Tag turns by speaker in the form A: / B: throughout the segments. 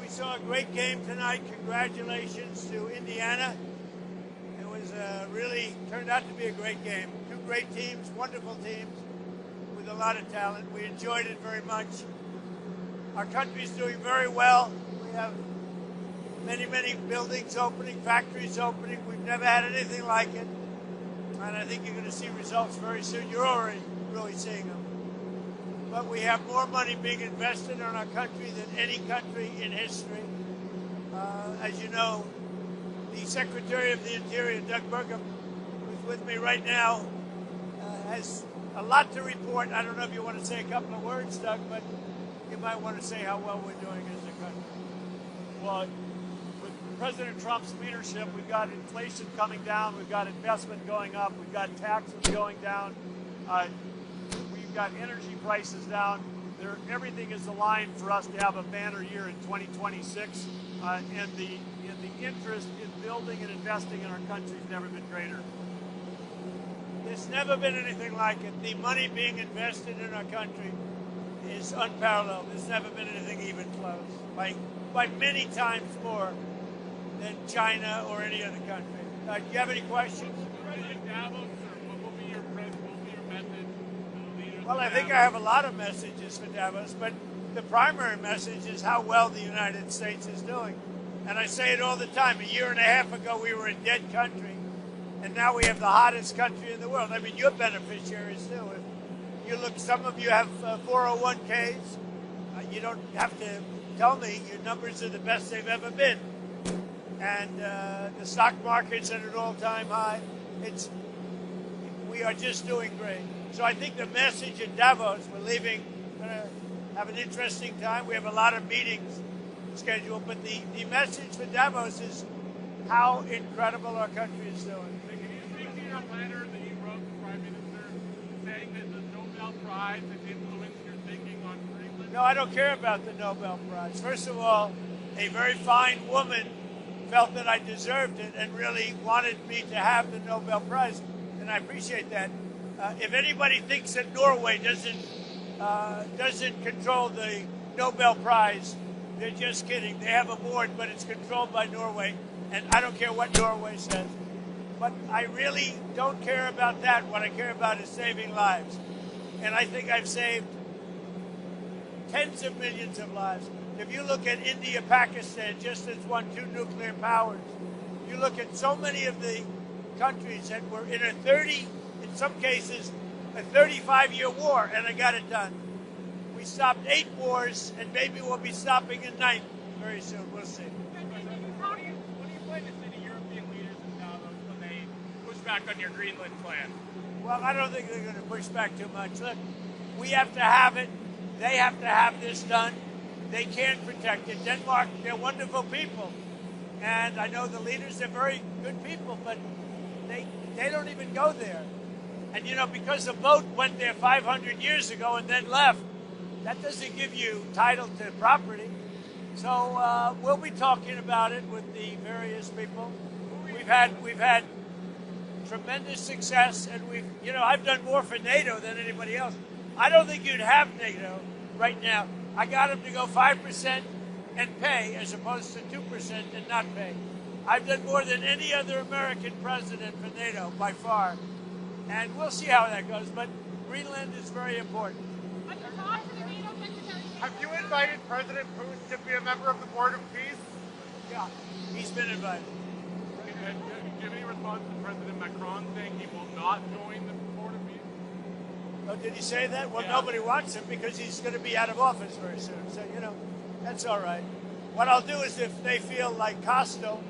A: We saw a great game tonight. Congratulations to Indiana. It was really turned out to be a great game. Two great teams, wonderful teams with a lot of talent. We enjoyed it very much. Our country's doing very well. We have many, many buildings opening, factories opening. We've never had anything like it. And I think you're going to see results very soon. You're already really seeing them. But we have more money being invested in our country than any country in history. As you know, the Secretary of the Interior, Doug Burgum, who's with me right now, has a lot to report. I don't know if you want to say a couple of words, Doug, but you might want to say how well we're doing as a country.
B: Well, with President Trump's leadership, we've got inflation coming down, we've got investment going up, we've got taxes going down, we've got energy prices down. Everything is aligned for us to have a banner year in 2026, and the interest in building and investing in our country has never been greater.
A: There's never been anything like it. The money being invested in our country is unparalleled. There's never been anything even close, by many times more than China or any other country. Do you have any questions?
C: President Davos, or what will be your message to the leaders?
A: Well, I think I have a lot of messages for Davos, but the primary message is how well the United States is doing. And I say it all the time. A year and a half ago, we were a dead country, and now we have the hottest country in the world. I mean, you're beneficiaries, too. If you look, some of you have 401ks. You don't have to tell me your numbers are the best they've ever been. And the stock market's at an all-time high. We are just doing great. So I think the message in Davos, we're leaving, going to have an interesting time. We have a lot of meetings scheduled, but the message for Davos is how incredible our country is doing.
C: Can you speak to your letter that you wrote to the Prime Minister saying that the Nobel Prize has influenced your thinking on Greenland?
A: No, I don't care about the Nobel Prize. First of all, a very fine woman felt that I deserved it and really wanted me to have the Nobel Prize, and I appreciate that. If anybody thinks that Norway doesn't control the Nobel Prize, they're just kidding. They have a board, but it's controlled by Norway, and I don't care what Norway says. But I really don't care about that. What I care about is saving lives. And I think I've saved tens of millions of lives. If you look at India, Pakistan, just as won 2 nuclear powers, you look at so many of the countries that were in in some cases, a 35-year war, and I got it done. We stopped 8 wars, and maybe we'll be stopping a 9th very soon. We'll see.
C: What do you plan to say to European leaders in Davos when they push back on your Greenland plan?
A: Well, I don't think they're going to push back too much. Look, we have to have it. They have to have this done. They can protect it. Denmark, they're wonderful people. And I know the leaders are very good people, but they don't even go there. And, you know, because a boat went there 500 years ago and then left, that doesn't give you title to property. So we'll be talking about it with the various people. We've had tremendous success, and I've done more for NATO than anybody else. I don't think you'd have NATO right now. I got them to go 5% and pay as opposed to 2% and not pay. I've done more than any other American president for NATO by far. And we'll see how that goes, but Greenland is very important.
C: Have you invited President Putin to be a member of the Board of Peace?
A: Yeah, he's been invited.
C: Do you have any response to President Macron saying he will not join the Board of Peace?
A: Oh, did he say that? Well,
C: yeah.
A: Nobody wants him because he's going to be out of office very soon. So, that's all right. What I'll do is if they feel like Costo,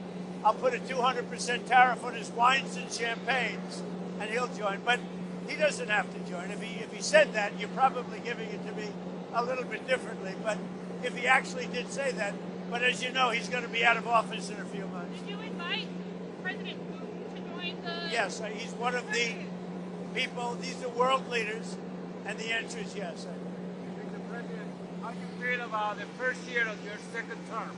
A: I'll put a 200% tariff on his wines and champagnes, and he'll join. But he doesn't have to join. If he said that, you're probably giving it to me a little bit differently. But if he actually did say that, but as you know, he's going to be out of office in a few months.
D: Did you invite President Putin to join the...
A: Yes, he's one of the people. These are world leaders, and the answer is yes.
C: Mr. President, how do you feel about the first year of your second term?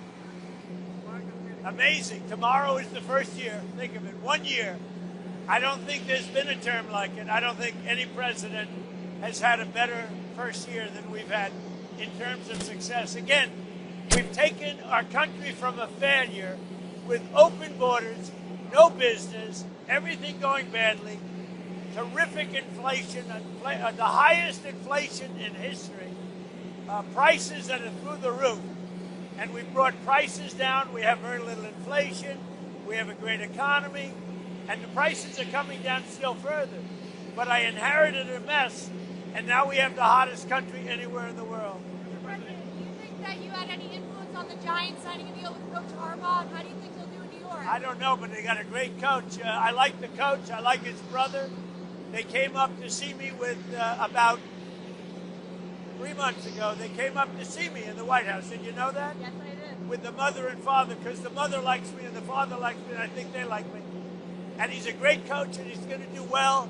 A: Amazing. Tomorrow is the first year. Think of it. 1 year. I don't think there's been a term like it. I don't think any president has had a better first year than we've had in terms of success. Again, We've taken our country from a failure with open borders, no business, everything going badly, terrific inflation, the highest inflation in history, prices that are through the roof. And we've brought prices down. We have very little inflation. We have a great economy. And the prices are coming down still further. But I inherited a mess, and now we have the hottest country anywhere in the world.
D: Mr. President, do you think that you had any influence on the Giants signing a deal with Coach Harbaugh? How do you think he'll do in New York?
A: I don't know, but they got a great coach. I like the coach. I like his brother. They came up to see me with about 3 months ago. They came up to see me in the White House. Did you know that?
D: Yes, I did.
A: With the mother and father, because the mother likes me and the father likes me, and I think they like me. And he's a great coach, and he's going to do well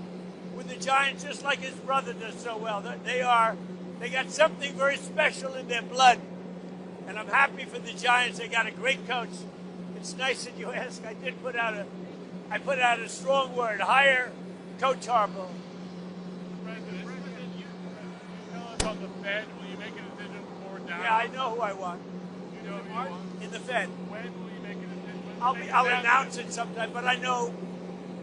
A: with the Giants, just like his brother does so well. They got something very special in their blood, and I'm happy for the Giants. They got a great coach. It's nice that you ask. I put out a strong word. Hire Coach Harbaugh.
C: President, you tell us on the Fed. Will you make a decision for down?
A: Yeah, I know who I want
C: You know who you want?
A: in the Fed.
C: When will you make a decision?
A: I'll announce it sometime, but I know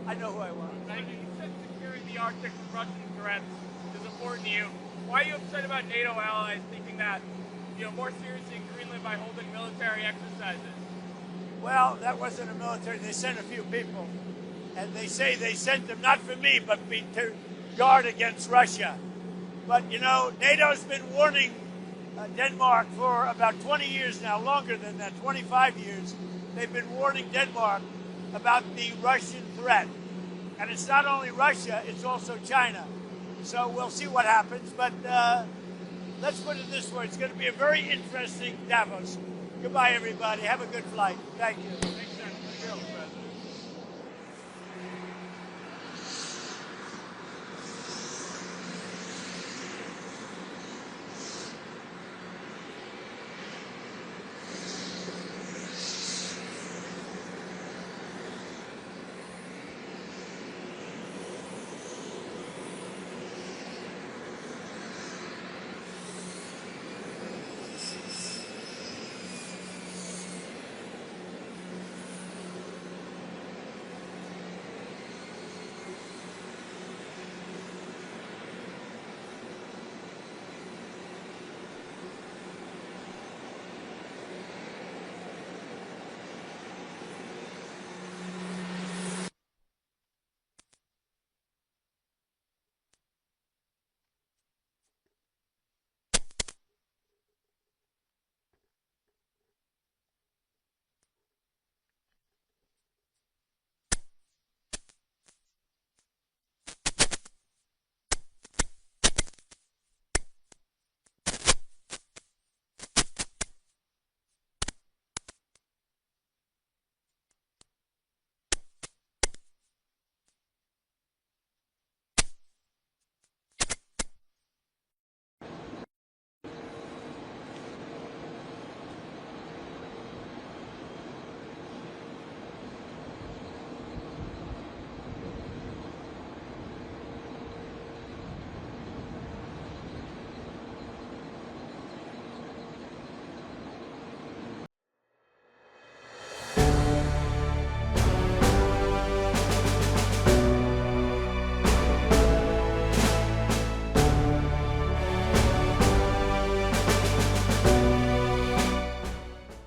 A: who I want.
E: Thank you. You said securing the Arctic from Russian threats is important to you. Why are you upset about NATO allies thinking that, more seriously in Greenland by holding military exercises?
A: Well, that wasn't a military. They sent a few people, and they say they sent them not for me, but to guard against Russia. But NATO's been warning Denmark for about 20 years now, longer than that, 25 years. They've been warning Denmark about the Russian threat. And it's not only Russia, it's also China. So we'll see what happens. But let's put it this way. It's going to be a very interesting Davos. Goodbye, everybody. Have a good flight. Thank you.